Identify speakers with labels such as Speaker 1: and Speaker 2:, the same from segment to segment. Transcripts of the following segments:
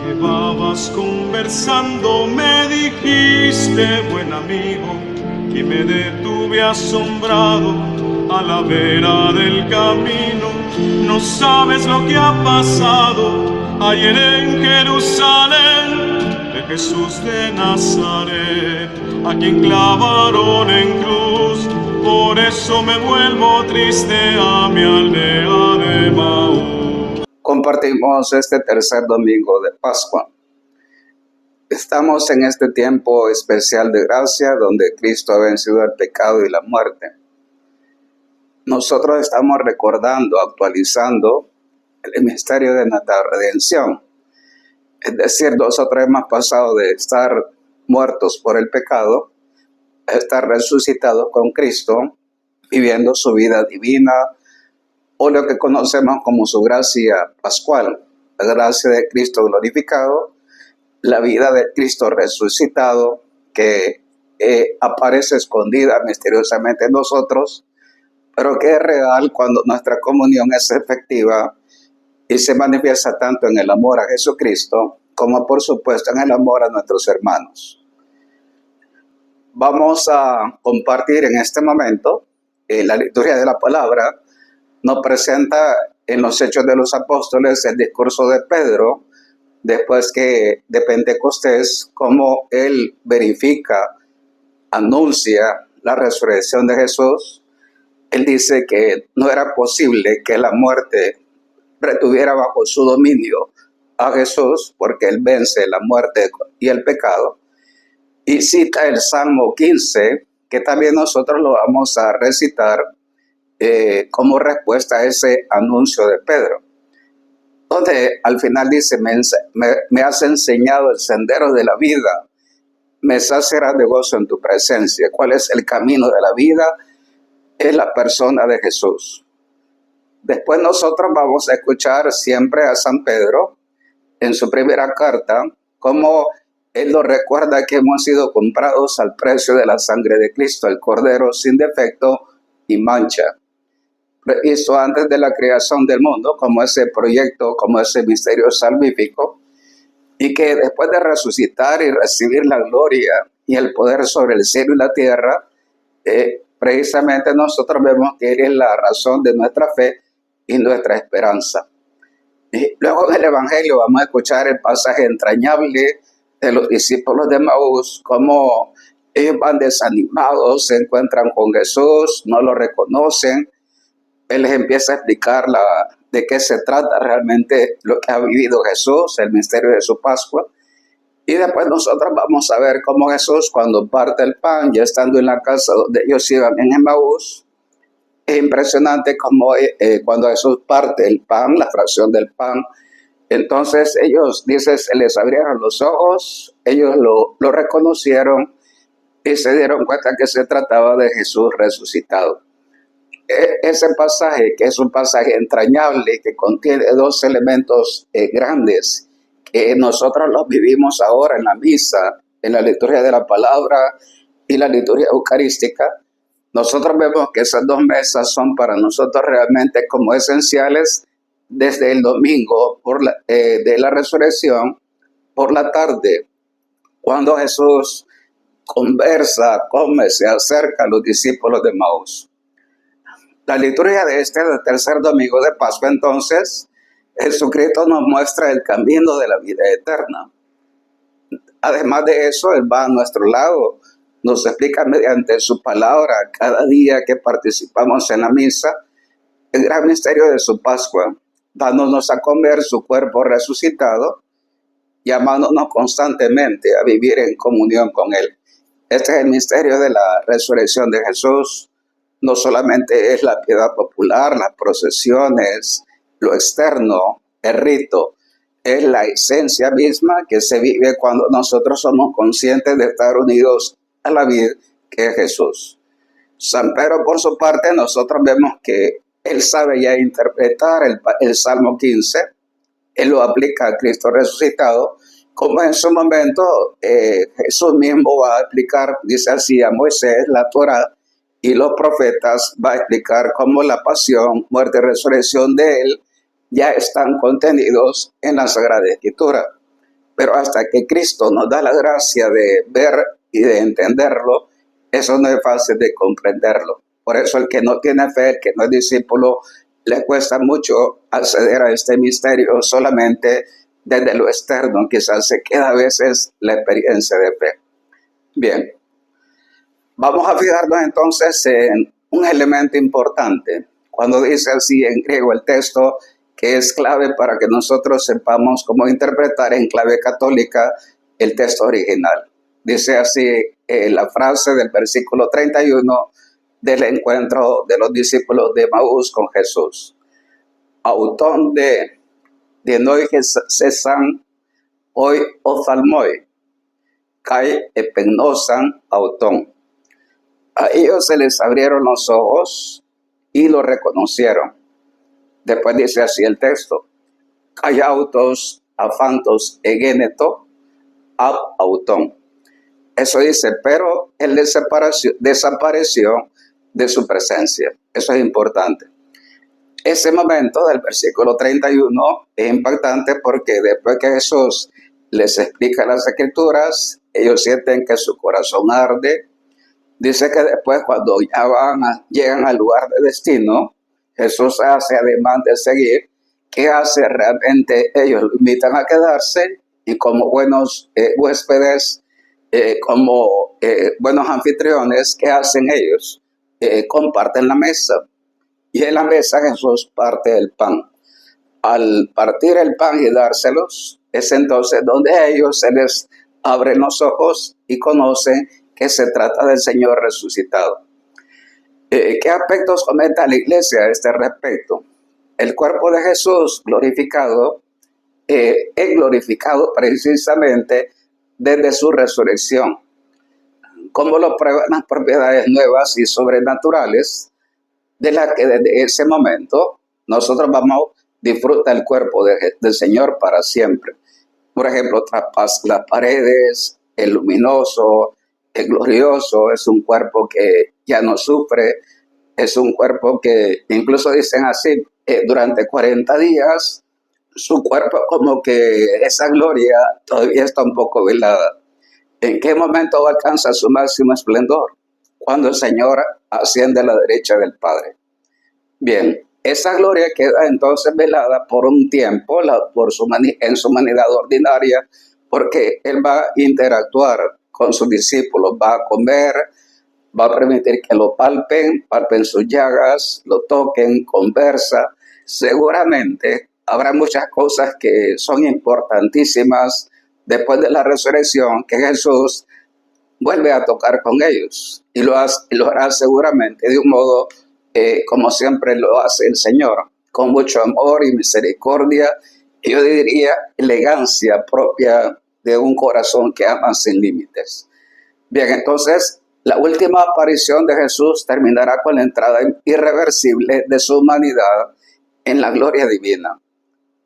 Speaker 1: Llevabas conversando, me dijiste, buen amigo, y me detuve asombrado a la vera del camino. No sabes lo que ha pasado ayer en Jerusalén, de Jesús de Nazaret, a quien clavaron en cruz. Por eso me vuelvo triste a mi aldea de Maús.
Speaker 2: Compartimos este tercer domingo de Pascua. Estamos en este tiempo especial de gracia donde Cristo ha vencido el pecado y la muerte. Nosotros estamos recordando, actualizando el misterio de nuestra redención. Es decir, nosotros hemos pasado de estar muertos por el pecado a estar resucitados con Cristo, viviendo su vida divina, o lo que conocemos como su gracia pascual, la gracia de Cristo glorificado, la vida de Cristo resucitado, que aparece escondida misteriosamente en nosotros, pero que es real cuando nuestra comunión es efectiva y se manifiesta tanto en el amor a Jesucristo, como por supuesto en el amor a nuestros hermanos. Vamos a compartir en este momento la liturgia de la palabra. Nos presenta en los Hechos de los Apóstoles el discurso de Pedro, después que de Pentecostés, cómo él verifica, anuncia la resurrección de Jesús. Él dice que no era posible que la muerte retuviera bajo su dominio a Jesús, porque él vence la muerte y el pecado. Y cita el Salmo 15, que también nosotros lo vamos a recitar como respuesta a ese anuncio de Pedro, donde al final dice, me has enseñado el sendero de la vida, me saciarás de gozo en tu presencia. ¿Cuál es el camino de la vida? Es la persona de Jesús. Después nosotros vamos a escuchar siempre a San Pedro en su primera carta, como él nos recuerda que hemos sido comprados al precio de la sangre de Cristo, el Cordero sin defecto y mancha, previsto antes de la creación del mundo, como ese proyecto, como ese misterio salvífico, y que después de resucitar y recibir la gloria y el poder sobre el cielo y la tierra, precisamente nosotros vemos que Él es la razón de nuestra fe y nuestra esperanza. Y luego en el Evangelio vamos a escuchar el pasaje entrañable de los discípulos de Maús, cómo ellos van desanimados, se encuentran con Jesús, no lo reconocen. Él les empieza a explicar de qué se trata realmente lo que ha vivido Jesús, el misterio de su Pascua. Y después nosotros vamos a ver cómo Jesús, cuando parte el pan, ya estando en la casa donde ellos iban en Emaús, es impresionante como cuando Jesús parte el pan, la fracción del pan, entonces ellos, dice, se les abrieron los ojos, ellos lo reconocieron y se dieron cuenta que se trataba de Jesús resucitado. Ese pasaje, que es un pasaje entrañable, que contiene dos elementos grandes, que nosotros los vivimos ahora en la misa, en la liturgia de la palabra y la liturgia eucarística. Nosotros vemos que esas dos mesas son para nosotros realmente como esenciales desde el domingo de la resurrección por la tarde, cuando Jesús conversa, come, se acerca a los discípulos de Maús. La liturgia de este tercer domingo de Pascua, entonces, Jesucristo nos muestra el camino de la vida eterna. Además de eso, Él va a nuestro lado, nos explica mediante su palabra cada día que participamos en la misa el gran misterio de su Pascua, dándonos a comer su cuerpo resucitado, llamándonos constantemente a vivir en comunión con Él. Este es el misterio de la resurrección de Jesús. No solamente es la piedad popular, las procesiones, lo externo, el rito, es la esencia misma que se vive cuando nosotros somos conscientes de estar unidos a la vida que es Jesús. San Pedro, por su parte, nosotros vemos que él sabe ya interpretar el Salmo 15, él lo aplica a Cristo resucitado, como en su momento Jesús mismo va a explicar, dice así, a Moisés, la Torá y los profetas, va a explicar cómo la pasión, muerte y resurrección de él ya están contenidos en la Sagrada Escritura. pero hasta que Cristo nos da la gracia de ver y de entenderlo, eso no es fácil de comprenderlo. Por eso el que no tiene fe, el que no es discípulo, le cuesta mucho acceder a este misterio solamente desde lo externo. Quizás se queda a veces la experiencia de fe. Bien, vamos a fijarnos entonces en un elemento importante. Cuando dice así en griego el texto, que es clave para que nosotros sepamos cómo interpretar en clave católica el texto original. Dice así la frase del versículo 31 del encuentro de los discípulos de Emaús con Jesús. Autón de noi cesan hoy oftalmoi, kai epignosan autón. A ellos se les abrieron los ojos y lo reconocieron. Después dice así el texto, kai autos afantos egeneto ab autón. Eso dice, pero él desapareció de su presencia. Eso es importante. Ese momento del versículo 31 es impactante porque después que Jesús les explica las escrituras, ellos sienten que su corazón arde. Dice que después cuando ya llegan al lugar de destino, Jesús hace, además de seguir, ¿qué hace realmente? Ellos lo invitan a quedarse y como buenos huéspedes, como buenos anfitriones, ¿qué hacen ellos? Comparten la mesa. Y en la mesa Jesús parte el pan. Al partir el pan y dárselos, es entonces donde a ellos se les abren los ojos y conocen que se trata del Señor resucitado. ¿Qué aspectos comenta la iglesia a este respecto? El cuerpo de Jesús glorificado es glorificado precisamente desde su resurrección. Como lo prueban las propiedades nuevas y sobrenaturales de las que desde ese momento nosotros vamos a disfrutar el cuerpo del Señor para siempre. Por ejemplo, traspasa las paredes, el luminoso, el glorioso, es un cuerpo que ya no sufre, es un cuerpo que incluso dicen así, durante 40 días, su cuerpo como que esa gloria todavía está un poco velada. ¿En qué momento alcanza su máximo esplendor? Cuando el Señor asciende a la derecha del Padre. Bien, esa gloria queda entonces velada por un tiempo en su humanidad ordinaria, porque Él va a interactuar con sus discípulos, va a comer, va a permitir que lo palpen sus llagas, lo toquen, conversa. Seguramente habrá muchas cosas que son importantísimas después de la resurrección que Jesús vuelve a tocar con ellos y lo hará seguramente de un modo como siempre lo hace el Señor, con mucho amor y misericordia, y yo diría elegancia propia de un corazón que ama sin límites. Bien, entonces la última aparición de Jesús terminará con la entrada irreversible de su humanidad en la gloria divina.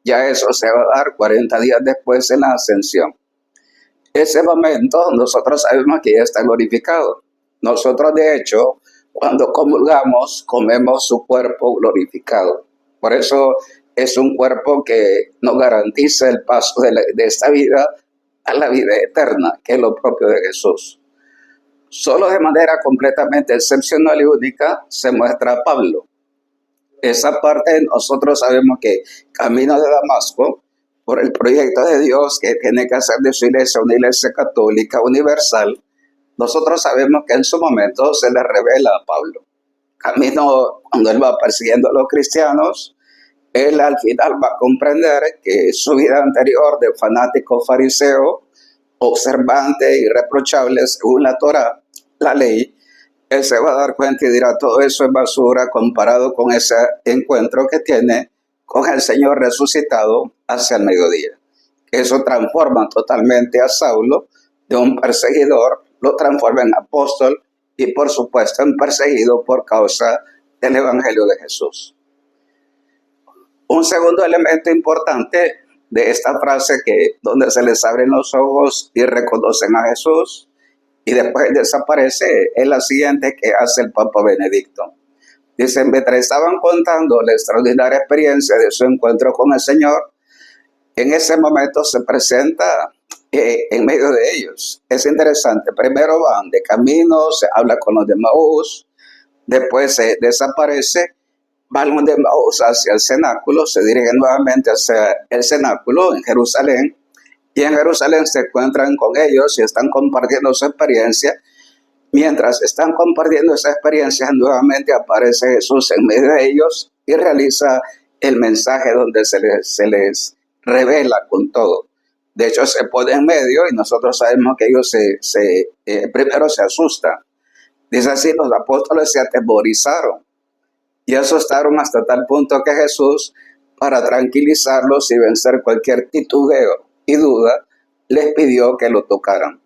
Speaker 2: Ya eso se va a dar 40 días después en la ascensión. Ese momento nosotros sabemos que ya está glorificado. Nosotros de hecho, cuando comulgamos, comemos su cuerpo glorificado. Por eso es un cuerpo que nos garantiza el paso de esta vida a la vida eterna, que es lo propio de Jesús. Solo de manera completamente excepcional y única se muestra a Pablo. Esa parte nosotros sabemos que camino de Damasco, por el proyecto de Dios que tiene que hacer de su iglesia una iglesia católica universal, nosotros sabemos que en su momento se le revela a Pablo. Camino, cuando él va persiguiendo a los cristianos, él al final va a comprender que su vida anterior de fanático fariseo, observante, irreprochable según la Torá, la ley, él se va a dar cuenta y dirá, todo eso es basura comparado con ese encuentro que tiene con el Señor resucitado hacia el mediodía. Eso transforma totalmente a Saulo de un perseguidor, lo transforma en apóstol y por supuesto en perseguido por causa del Evangelio de Jesús. Un segundo elemento importante de esta frase donde se les abren los ojos y reconocen a Jesús y después desaparece es la siguiente que hace el Papa Benedicto. Dice, mientras estaban contando la extraordinaria experiencia de su encuentro con el Señor, en ese momento se presenta en medio de ellos. Es interesante, primero van de camino, se habla con los de Maús, después se desaparece, van los de Maús hacia el cenáculo, se dirigen nuevamente hacia el cenáculo en Jerusalén, y en Jerusalén se encuentran con ellos y están compartiendo su experiencia. Mientras están compartiendo esa experiencia, nuevamente aparece Jesús en medio de ellos y realiza el mensaje donde se les revela con todo. De hecho, se pone en medio y nosotros sabemos que ellos primero se asustan. Dice así, los apóstoles se atemorizaron y asustaron hasta tal punto que Jesús, para tranquilizarlos y vencer cualquier titubeo y duda, les pidió que lo tocaran.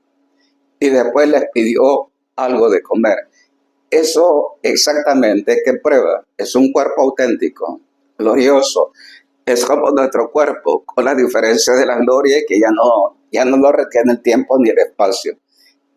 Speaker 2: Y después les pidió algo de comer. Eso exactamente, ¿qué prueba? Es un cuerpo auténtico, glorioso. Es como nuestro cuerpo, con la diferencia de la gloria que ya no lo retiene el tiempo ni el espacio.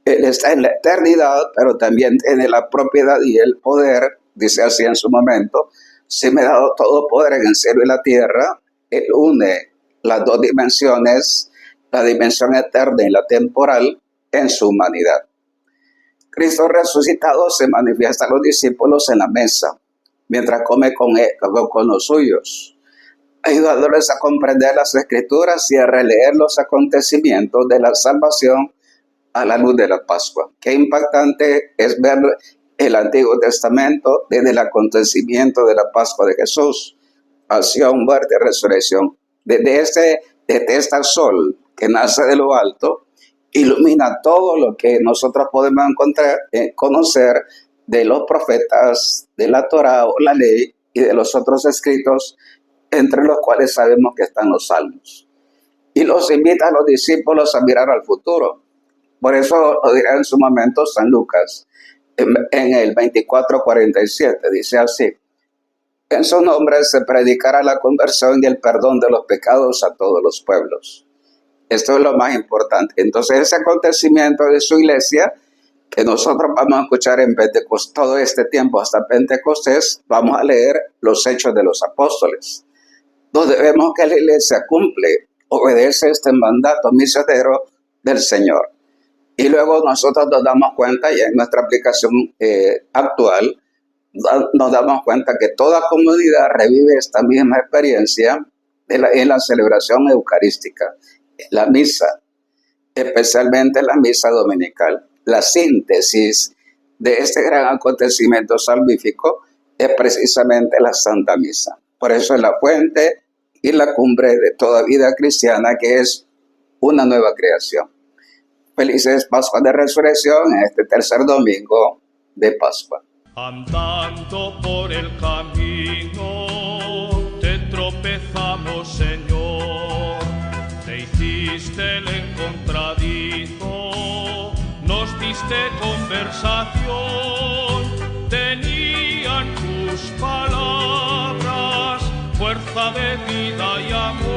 Speaker 2: Él está en la eternidad, pero también tiene la propiedad y el poder, dice así en su momento, si me ha dado todo poder en el cielo y la tierra. Él une las dos dimensiones, la dimensión eterna y la temporal, en su humanidad. Cristo resucitado se manifiesta a los discípulos en la mesa, mientras come con los suyos, ayudándoles a comprender las Escrituras y a releer los acontecimientos de la salvación a la luz de la Pascua. Qué impactante es ver el Antiguo Testamento desde el acontecimiento de la Pascua de Jesús, pasión, muerte y resurrección. Desde este sol que nace de lo alto, ilumina todo lo que nosotros podemos conocer de los profetas, de la Torá o la ley y de los otros escritos, entre los cuales sabemos que están los salmos. Y los invita a los discípulos a mirar al futuro. Por eso lo dirá en su momento San Lucas, en el 24:47, dice así: en su nombre se predicará la conversión y el perdón de los pecados a todos los pueblos. Esto es lo más importante. Entonces, ese acontecimiento de su iglesia, que nosotros vamos a escuchar en Pentecostés, todo este tiempo hasta Pentecostés, vamos a leer los Hechos de los Apóstoles, donde vemos que la iglesia cumple, obedece este mandato misionero del Señor. Y luego nosotros nos damos cuenta, y en nuestra aplicación actual, nos damos cuenta que toda comunidad revive esta misma experiencia en la celebración eucarística, la misa, especialmente la misa dominical. La síntesis de este gran acontecimiento salvífico es precisamente la Santa Misa. Por eso es la fuente y la cumbre de toda vida cristiana, que es una nueva creación. Felices Pascuas de Resurrección en este tercer domingo de Pascua.
Speaker 1: Andando por el camino te tropezamos, Señor, te hiciste el encontradizo, nos diste conversación, tenían tus palabras fuerza de vida y amor.